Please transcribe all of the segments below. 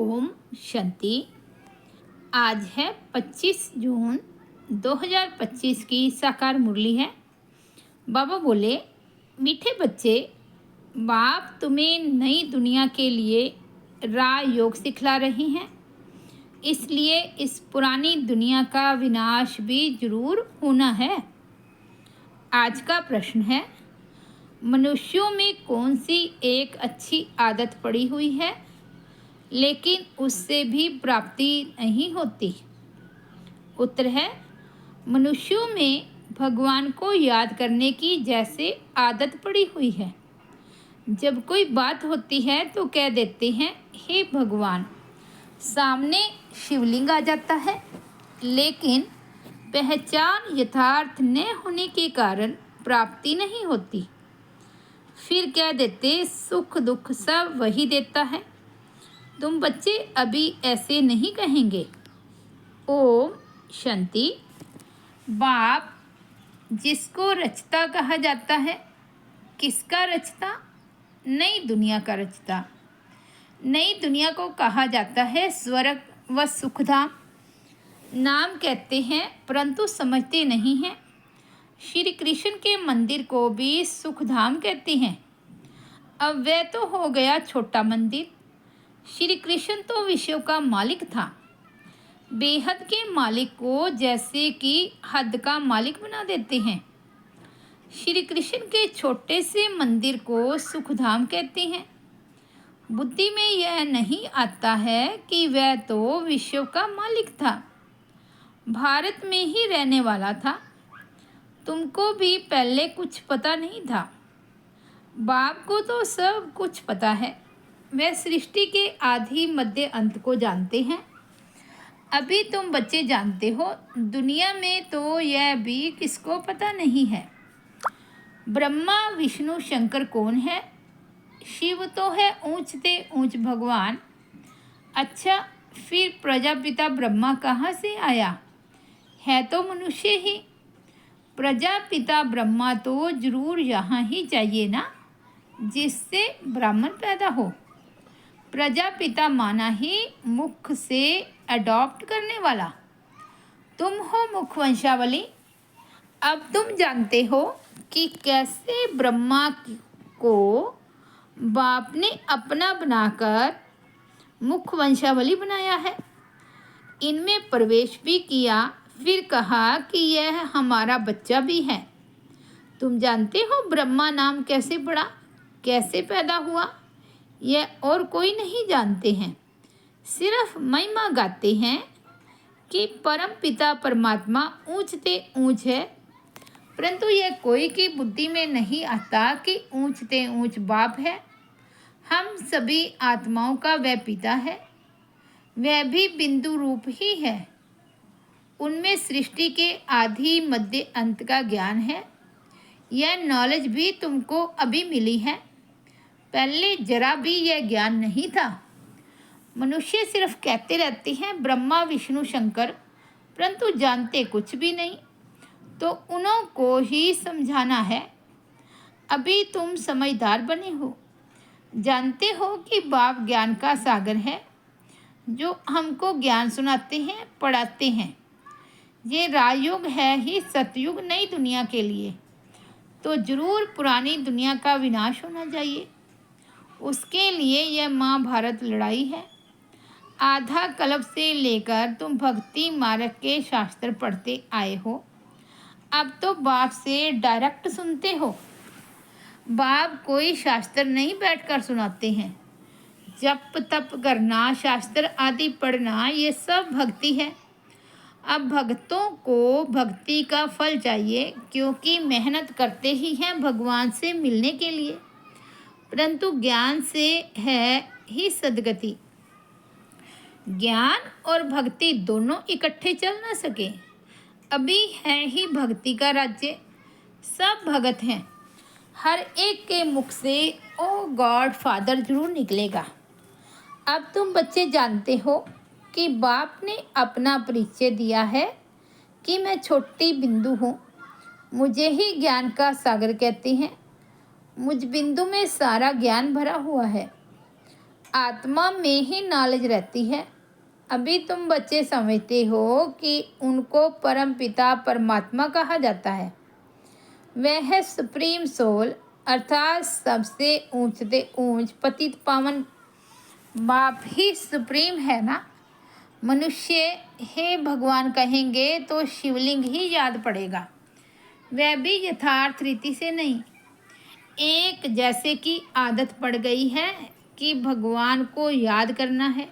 ओम शांति। आज है 25 जून 2025 की साकार मुरली है। बाबा बोले, मीठे बच्चे, बाप तुम्हें नई दुनिया के लिए राह योग सिखला रही हैं, इसलिए इस पुरानी दुनिया का विनाश भी जरूर होना है। आज का प्रश्न है, मनुष्यों में कौन सी एक अच्छी आदत पड़ी हुई है लेकिन उससे भी प्राप्ति नहीं होती? उत्तर है, मनुष्यों में भगवान को याद करने की जैसे आदत पड़ी हुई है। जब कोई बात होती है तो कह देते हैं, हे भगवान। सामने शिवलिंग आ जाता है, लेकिन पहचान यथार्थ न होने के कारण प्राप्ति नहीं होती। फिर कह देते, सुख दुख सब वही देता है। तुम बच्चे अभी ऐसे नहीं कहेंगे। ओम शांति। बाप जिसको रचता कहा जाता है, किसका रचता? नई दुनिया का रचता। नई दुनिया को कहा जाता है स्वर्ग व सुखधाम। नाम कहते हैं परंतु समझते नहीं हैं। श्री कृष्ण के मंदिर को भी सुखधाम कहते हैं। अब वह तो हो गया छोटा मंदिर। श्री कृष्ण तो विश्व का मालिक था। बेहद के मालिक को जैसे कि हद का मालिक बना देते हैं। श्री कृष्ण के छोटे से मंदिर को सुखधाम कहते हैं। बुद्धि में यह नहीं आता है कि वह तो विश्व का मालिक था, भारत में ही रहने वाला था। तुमको भी पहले कुछ पता नहीं था। बाप को तो सब कुछ पता है। वह सृष्टि के आदि मध्य अंत को जानते हैं। अभी तुम बच्चे जानते हो, दुनिया में तो यह भी किसको पता नहीं है। ब्रह्मा विष्णु शंकर कौन है? शिव तो है ऊंचते ऊंच भगवान। अच्छा, फिर प्रजापिता ब्रह्मा कहाँ से आया? है तो मनुष्य ही। प्रजापिता ब्रह्मा तो जरूर यहाँ ही चाहिए ना, जिससे ब्राह्मण पैदा हो। प्रजापिता माना ही मुख से अडॉप्ट करने वाला। तुम हो मुख वंशावली। अब तुम जानते हो कि कैसे ब्रह्मा को बाप ने अपना बनाकर मुख वंशावली बनाया है। इनमें प्रवेश भी किया, फिर कहा कि यह हमारा बच्चा भी है। तुम जानते हो ब्रह्मा नाम कैसे पड़ा, कैसे पैदा हुआ? यह और कोई नहीं जानते हैं। सिर्फ महिमा गाते हैं कि परम पिता परमात्मा ऊंचते ऊंच है, परंतु यह कोई की बुद्धि में नहीं आता कि ऊंचते ऊंच बाप है। हम सभी आत्माओं का वह पिता है। वह भी बिंदु रूप ही है। उनमें सृष्टि के आदि मध्य अंत का ज्ञान है। यह नॉलेज भी तुमको अभी मिली है। पहले जरा भी यह ज्ञान नहीं था। मनुष्य सिर्फ कहते रहते हैं ब्रह्मा विष्णु शंकर, परंतु जानते कुछ भी नहीं। तो उन्हों को ही समझाना है। अभी तुम समझदार बने हो, जानते हो कि बाप ज्ञान का सागर है, जो हमको ज्ञान सुनाते हैं, पढ़ाते हैं। ये राजयुग है ही सतयुग नई दुनिया के लिए। तो जरूर पुरानी दुनिया का विनाश होना चाहिए। उसके लिए यह महाभारत लड़ाई है। आधा कल्प से लेकर तुम भक्ति मार्ग के शास्त्र पढ़ते आए हो। अब तो बाप से डायरेक्ट सुनते हो। बाप कोई शास्त्र नहीं बैठकर सुनाते हैं। जप तप करना, शास्त्र आदि पढ़ना, ये सब भक्ति है। अब भक्तों को भक्ति का फल चाहिए, क्योंकि मेहनत करते ही हैं भगवान से मिलने के लिए, परंतु ज्ञान से है ही सद्गति। ज्ञान और भक्ति दोनों इकट्ठे चल ना सके। अभी है ही भक्ति का राज्य। सब भगत हैं। हर एक के मुख से ओ गॉड फादर जरूर निकलेगा। अब तुम बच्चे जानते हो कि बाप ने अपना परिचय दिया है कि मैं छोटी बिंदु हूँ। मुझे ही ज्ञान का सागर कहते हैं। मुझ बिंदु में सारा ज्ञान भरा हुआ है। आत्मा में ही नॉलेज रहती है। अभी तुम बच्चे समझते हो कि उनको परम पिता परमात्मा कहा जाता है। वह है सुप्रीम सोल, अर्थात सबसे ऊंचते ऊंच पतित पावन बाप ही सुप्रीम है ना। मनुष्य हे भगवान कहेंगे तो शिवलिंग ही याद पड़ेगा, वह भी यथार्थ रीति से नहीं। एक जैसे कि आदत पड़ गई है कि भगवान को याद करना है,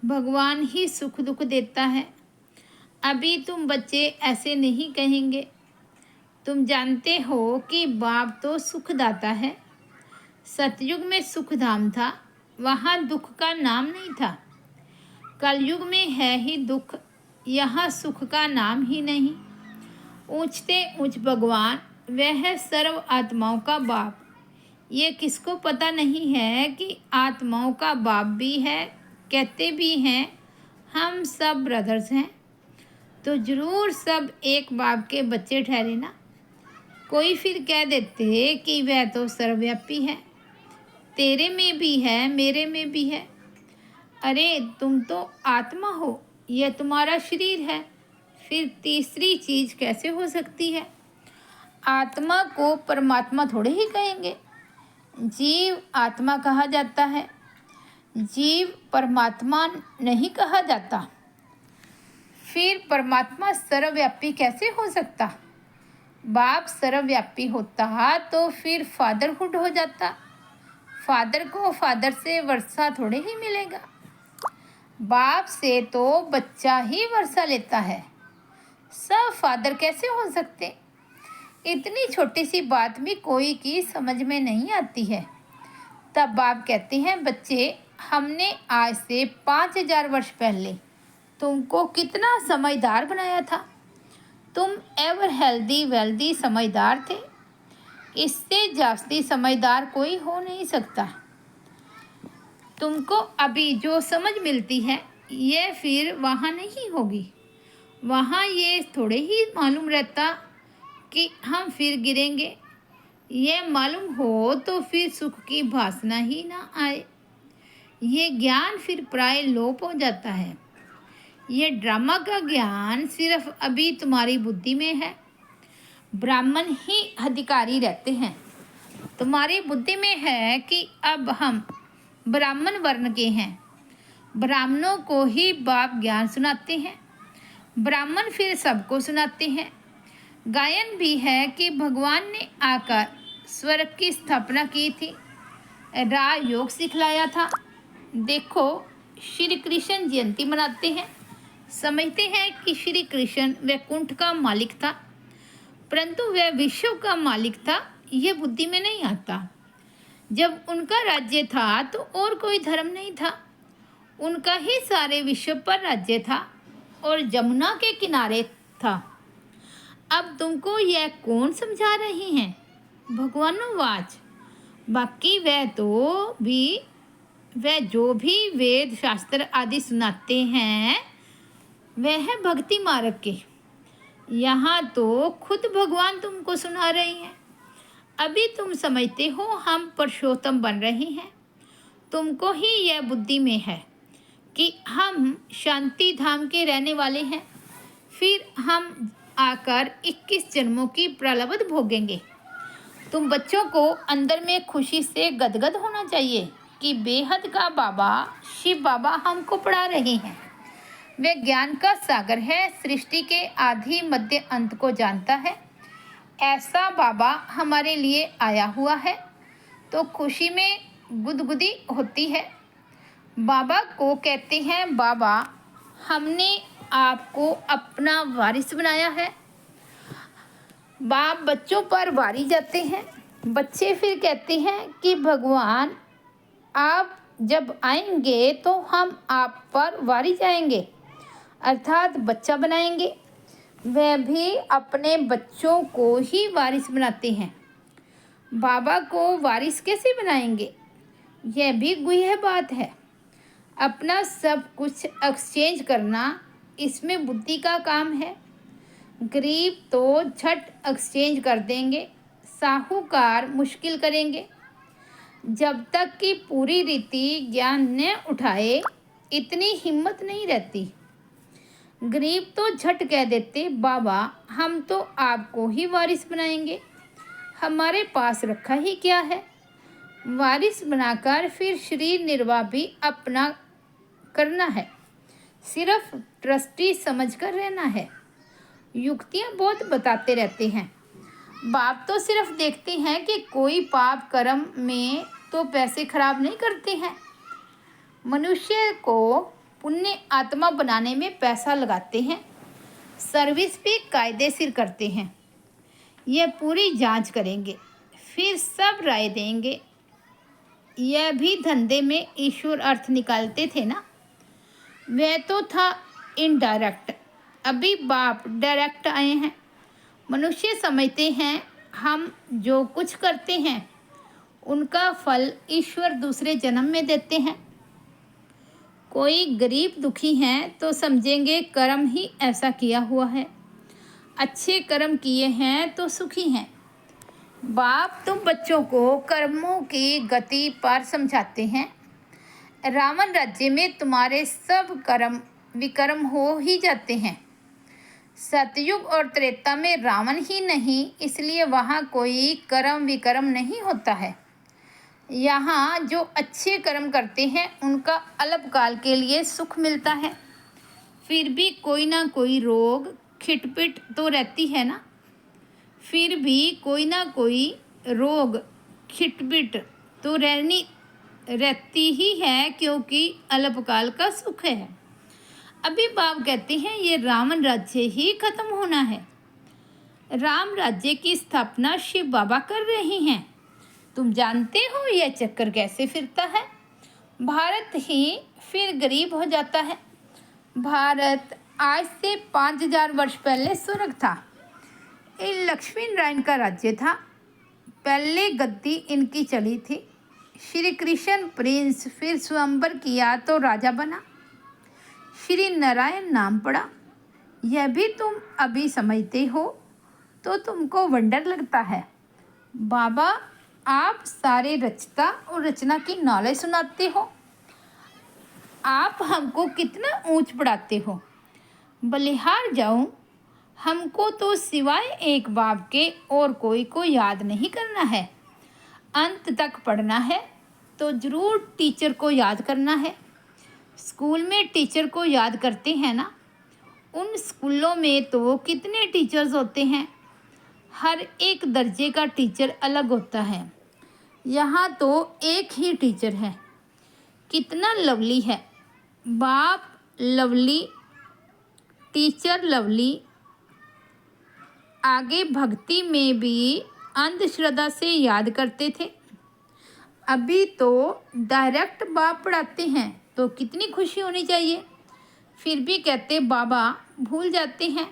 भगवान ही सुख दुख देता है। अभी तुम बच्चे ऐसे नहीं कहेंगे। तुम जानते हो कि बाप तो सुखदाता है। सतयुग में सुखधाम था, वहाँ दुख का नाम नहीं था। कलयुग में है ही दुख, यहाँ सुख का नाम ही नहीं। ऊंचते ऊंच भगवान, वह है सर्व आत्माओं का बाप। ये किसको पता नहीं है कि आत्माओं का बाप भी है, कहते भी हैं हम सब ब्रदर्स हैं। तो जरूर सब एक बाप के बच्चे ठहरे ना। कोई फिर कह देते कि वह तो सर्वव्यापी है, तेरे में भी है मेरे में भी है। अरे तुम तो आत्मा हो, यह तुम्हारा शरीर है, फिर तीसरी चीज कैसे हो सकती है? आत्मा को परमात्मा थोड़े ही कहेंगे। जीव आत्मा कहा जाता है, जीव परमात्मा नहीं कहा जाता। फिर परमात्मा सर्वव्यापी कैसे हो सकता? बाप सर्वव्यापी होता तो फिर फादरहुड हो जाता। फादर को फादर से वर्षा थोड़े ही मिलेगा। बाप से तो बच्चा ही वर्षा लेता है, सब फादर कैसे हो सकते? इतनी छोटी सी बात भी कोई की समझ में नहीं आती है। तब बाप कहते हैं, बच्चे हमने आज से 5000 वर्ष पहले तुमको कितना समझदार बनाया था। तुम एवर हेल्दी वेल्दी समझदार थे, इससे जास्ती समझदार कोई हो नहीं सकता। तुमको अभी जो समझ मिलती है ये फिर वहाँ नहीं होगी। वहाँ ये थोड़े ही मालूम रहता कि हम फिर गिरेंगे। ये मालूम हो तो फिर सुख की वासना ही ना आए। ये ज्ञान फिर प्राय लोप हो जाता है। ये ड्रामा का ज्ञान सिर्फ अभी तुम्हारी बुद्धि में है। ब्राह्मण ही अधिकारी रहते हैं। तुम्हारी बुद्धि में है कि अब हम ब्राह्मण वर्ण के हैं। ब्राह्मणों को ही बाप ज्ञान सुनाते हैं, ब्राह्मण फिर सबको सुनाते हैं। गायन भी है कि भगवान ने आकर स्वर्ग की स्थापना की थी, राजयोग सिखलाया था। देखो श्री कृष्ण जयंती मनाते हैं, समझते हैं कि श्री कृष्ण वैकुंठ का मालिक था, परंतु वह विश्व का मालिक था, यह बुद्धि में नहीं आता। जब उनका राज्य था तो और कोई धर्म नहीं था, उनका ही सारे विश्व पर राज्य था और जमुना के किनारे था। अब तुमको यह कौन समझा रही हैं? भगवानुवाच। बाकी वह जो भी वेद शास्त्र आदि सुनाते हैं वह है भक्ति मार्ग के। यहाँ तो खुद भगवान तुमको सुना रही हैं। अभी तुम समझते हो हम पुरुषोत्तम बन रहे हैं। तुमको ही यह बुद्धि में है कि हम शांति धाम के रहने वाले हैं, फिर हम आकर 21 जन्मों की प्रलब्ध भोगेंगे। तुम बच्चों को अंदर में खुशी से गदगद होना चाहिए कि बेहद का बाबा शिव बाबा हमको पढ़ा रहे हैं। वे ज्ञान का सागर है, सृष्टि के आदि मध्य अंत को जानता है। ऐसा बाबा हमारे लिए आया हुआ है तो खुशी में गुदगुदी होती है। बाबा को कहते हैं, बाबा हमने आपको अपना वारिस बनाया है। बाप बच्चों पर वारी जाते हैं। बच्चे फिर कहते हैं कि भगवान आप जब आएंगे तो हम आप पर वारी जाएंगे, अर्थात बच्चा बनाएंगे। वह भी अपने बच्चों को ही वारिस बनाते हैं। बाबा को वारिस कैसे बनाएंगे? यह भी गुह्य बात है। अपना सब कुछ एक्सचेंज करना, इसमें बुद्धि का काम है। गरीब तो झट एक्सचेंज कर देंगे, साहूकार मुश्किल करेंगे। जब तक कि पूरी रीति ज्ञान न उठाए इतनी हिम्मत नहीं रहती। गरीब तो झट कह देते, बाबा हम तो आपको ही वारिस बनाएंगे, हमारे पास रखा ही क्या है। वारिस बनाकर फिर शरीर निर्वाह भी अपना करना है, सिर्फ ट्रस्टी समझकर रहना है। युक्तियाँ बहुत बताते रहते हैं। बाप तो सिर्फ देखते हैं कि कोई पाप कर्म में तो पैसे खराब नहीं करते हैं। मनुष्य को पुण्य आत्मा बनाने में पैसा लगाते हैं, सर्विस भी कायदेशीर करते हैं। यह पूरी जांच करेंगे, फिर सब राय देंगे। यह भी धंधे में ईश्वर अर्थ निकालते थे ना। वह तो था इनडायरेक्ट, अभी बाप डायरेक्ट आए हैं। मनुष्य समझते हैं हम जो कुछ करते हैं उनका फल ईश्वर दूसरे जन्म में देते हैं। कोई गरीब दुखी हैं तो समझेंगे कर्म ही ऐसा किया हुआ है, अच्छे कर्म किए हैं तो सुखी हैं। बाप तुम बच्चों को कर्मों की गति पर समझाते हैं। रावण राज्य में तुम्हारे सब कर्म विकर्म हो ही जाते हैं। सतयुग और त्रेता में रावण ही नहीं, इसलिए वहाँ कोई कर्म विकर्म नहीं होता है। यहाँ जो अच्छे कर्म करते हैं उनका अल्पकाल के लिए सुख मिलता है, फिर भी कोई ना कोई रोग खिटपिट तो रहती है ना। फिर भी कोई ना कोई रोग खिटपिट तो रहती ही है, क्योंकि अल्पकाल का सुख है। अभी बाप कहते हैं ये रावण राज्य ही खत्म होना है। राम राज्य की स्थापना शिव बाबा कर रहे हैं। तुम जानते हो यह चक्कर कैसे फिरता है। भारत ही फिर गरीब हो जाता है। भारत आज से 5000 वर्ष पहले स्वर्ग था। ये लक्ष्मी नारायण का राज्य था। पहले गद्दी इनकी चली थी। श्री कृष्ण प्रिंस, फिर स्वयंवर किया तो राजा बना, श्री नारायण नाम पड़ा। यह भी तुम अभी समझते हो तो तुमको वंडर लगता है। बाबा आप सारे रचता और रचना की नॉलेज सुनाते हो। आप हमको कितना ऊंच पढ़ाते हो। बलिहार जाऊं, हमको तो सिवाय एक बाप के और कोई को याद नहीं करना है। अंत तक पढ़ना है तो ज़रूर टीचर को याद करना है। स्कूल में टीचर को याद करते हैं ना। उन स्कूलों में तो कितने टीचर्स होते हैं, हर एक दर्जे का टीचर अलग होता है। यहाँ तो एक ही टीचर है। कितना लवली है। बाप लवली, टीचर लवली। आगे भक्ति में भी अंधश्रद्धा से याद करते थे। अभी तो डायरेक्ट बाप पढ़ाते हैं तो कितनी खुशी होनी चाहिए। फिर भी कहते बाबा भूल जाते हैं।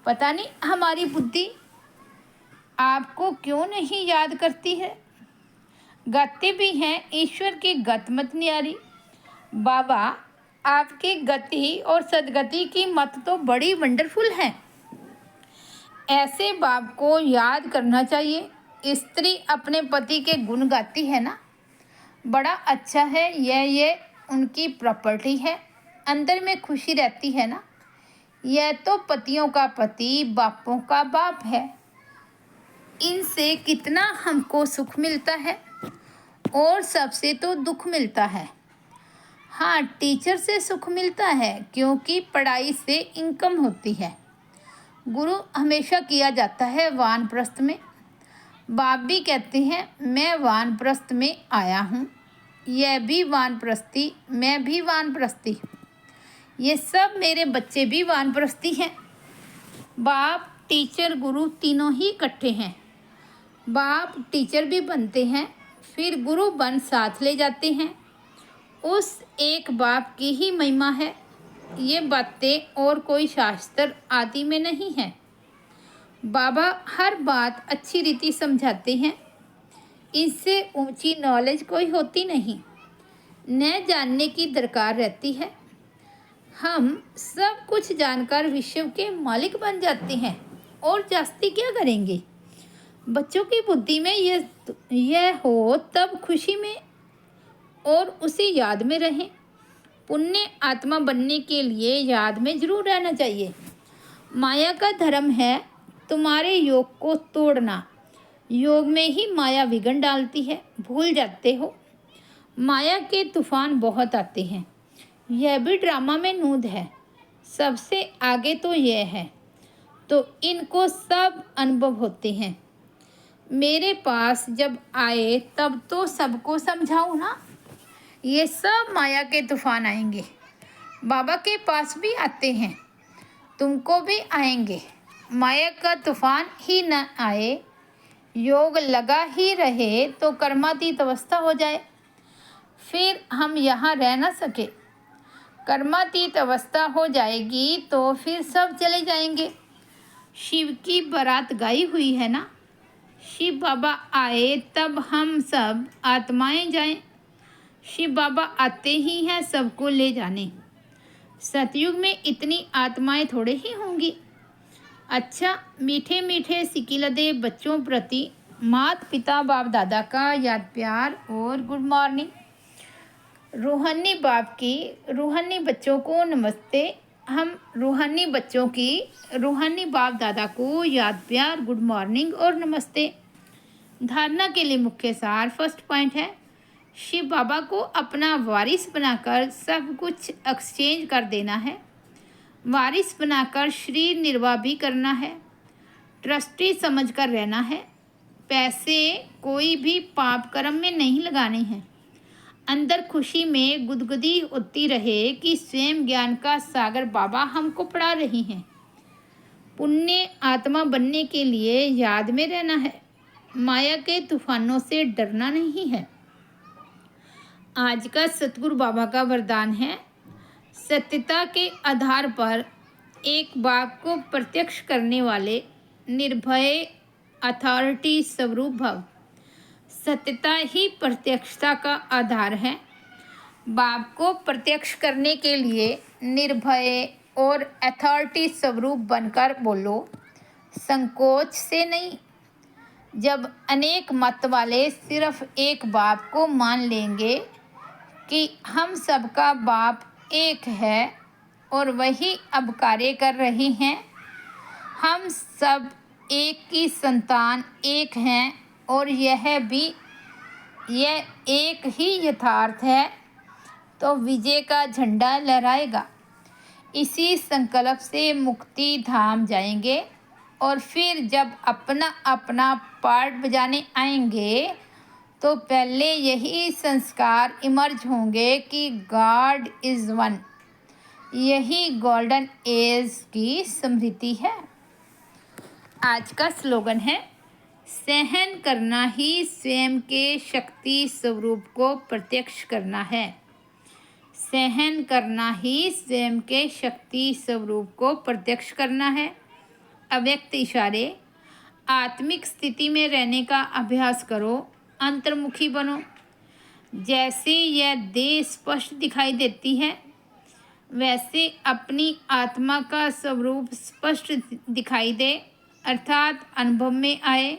पता नहीं हमारी बुद्धि आपको क्यों नहीं याद करती है। गाते भी हैं ईश्वर की गत मत न्यारी। बाबा आपकी गति और सदगति की मत तो बड़ी वंडरफुल है। ऐसे बाप को याद करना चाहिए। स्त्री अपने पति के गुण गाती है ना, बड़ा अच्छा है। ये उनकी प्रॉपर्टी है, अंदर में खुशी रहती है ना। यह तो पतियों का पति, बापों का बाप है। इनसे कितना हमको सुख मिलता है और सबसे तो दुख मिलता है। हाँ, टीचर से सुख मिलता है क्योंकि पढ़ाई से इनकम होती है। गुरु हमेशा किया जाता है वानप्रस्थ में। बाप भी कहते हैं मैं वानप्रस्थ में आया हूँ। यह भी वानप्रस्थी, मैं भी वानप्रस्थी। ये सब मेरे बच्चे भी वानप्रस्थी हैं। बाप टीचर गुरु तीनों ही इकट्ठे हैं। बाप टीचर भी बनते हैं, फिर गुरु बन साथ ले जाते हैं। उस एक बाप की ही महिमा है। ये बातें और कोई शास्त्र आदि में नहीं है। बाबा हर बात अच्छी रीति समझाते हैं। इससे ऊंची नॉलेज कोई होती नहीं, न जानने की दरकार रहती है। हम सब कुछ जानकर विश्व के मालिक बन जाते हैं और जास्ती क्या करेंगे। बच्चों की बुद्धि में यह हो तब खुशी में और उसे याद में रहें। पुण्य आत्मा बनने के लिए याद में जरूर रहना चाहिए। माया का धर्म है तुम्हारे योग को तोड़ना। योग में ही माया विघ्न डालती है, भूल जाते हो। माया के तूफान बहुत आते हैं, यह भी ड्रामा में नूद है। सबसे आगे तो यह है, तो इनको सब अनुभव होते हैं। मेरे पास जब आए तब तो सबको समझाऊं ना। ये सब माया के तूफान आएंगे। बाबा के पास भी आते हैं, तुमको भी आएंगे। माया का तूफान ही न आए, योग लगा ही रहे तो कर्मातीत अवस्था हो जाए, फिर हम यहाँ रह न सके। कर्मातीत अवस्था हो जाएगी तो फिर सब चले जाएंगे। शिव की बारात गाई हुई है ना। शिव बाबा आए तब हम सब आत्माएं जाएं। शिव बाबा आते ही हैं सबको ले जाने। सतयुग में इतनी आत्माएं थोड़े ही होंगी। अच्छा, मीठे मीठे सिकिलदे बच्चों प्रति माता पिता बाप दादा का याद प्यार और गुड मॉर्निंग। रूहानी बाप की रूहानी बच्चों को नमस्ते। हम रूहानी बच्चों की रूहानी बाप दादा को याद प्यार, गुड मॉर्निंग और नमस्ते। धारणा के लिए मुख्य सार फर्स्ट पॉइंट है, शिव बाबा को अपना वारिस बनाकर सब कुछ एक्सचेंज कर देना है। वारिस बनाकर शरीर निर्वाह भी करना है। ट्रस्टी समझकर रहना है। पैसे कोई भी पाप कर्म में नहीं लगाने हैं। अंदर खुशी में गुदगुदी होती रहे कि स्वयं ज्ञान का सागर बाबा हमको पढ़ा रही हैं। पुण्य आत्मा बनने के लिए याद में रहना है। माया के तूफानों से डरना नहीं है। आज का सतगुरु बाबा का वरदान है, सत्यता के आधार पर एक बात को प्रत्यक्ष करने वाले निर्भय अथॉरिटी स्वरूप भव। सत्यता ही प्रत्यक्षता का आधार है। बाप को प्रत्यक्ष करने के लिए निर्भय और अथॉरिटी स्वरूप बनकर बोलो, संकोच से नहीं। जब अनेक मत वाले सिर्फ एक बाप को मान लेंगे कि हम सबका बाप एक है और वही अब कार्य कर रहे हैं, हम सब एक की संतान एक हैं और यह एक ही यथार्थ है, तो विजय का झंडा लहराएगा। इसी संकल्प से मुक्ति धाम जाएंगे और फिर जब अपना अपना पार्ट बजाने आएंगे तो पहले यही संस्कार इमर्ज होंगे कि गॉड इज़ वन। यही गोल्डन एज की स्मृति है। आज का स्लोगन है, सहन करना ही स्वयं के शक्ति स्वरूप को प्रत्यक्ष करना है। सहन करना ही स्वयं के शक्ति स्वरूप को प्रत्यक्ष करना है। अव्यक्त इशारे, आत्मिक स्थिति में रहने का अभ्यास करो, अंतर्मुखी बनो। जैसे यह देह स्पष्ट दिखाई देती है, वैसे अपनी आत्मा का स्वरूप स्पष्ट दिखाई दे, अर्थात अनुभव में आए।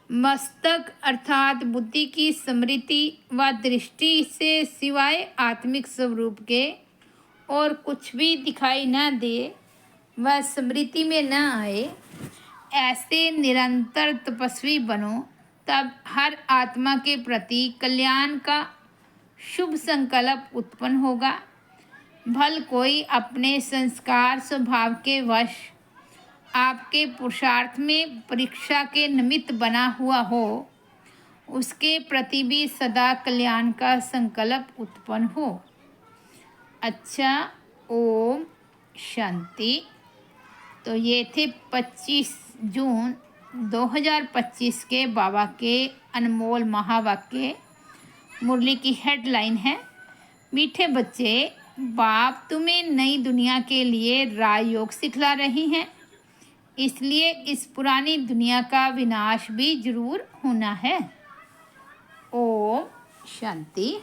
मस्तक अर्थात बुद्धि की स्मृति व दृष्टि से सिवाय आत्मिक स्वरूप के और कुछ भी दिखाई न दे, वह स्मृति में न आए। ऐसे निरंतर तपस्वी बनो, तब हर आत्मा के प्रति कल्याण का शुभ संकल्प उत्पन्न होगा। भल कोई अपने संस्कार स्वभाव के वश आपके पुरुषार्थ में परीक्षा के निमित्त बना हुआ हो, उसके प्रति भी सदा कल्याण का संकल्प उत्पन्न हो। अच्छा, ओम शांति। तो ये थे 25 जून 2025 के बाबा के अनमोल महावाक्य। मुरली की हेडलाइन है, मीठे बच्चे, बाप तुम्हें नई दुनिया के लिए राजयोग सिखला रही हैं, इसलिए इस पुरानी दुनिया का विनाश भी जरूर होना है। ओम शांति।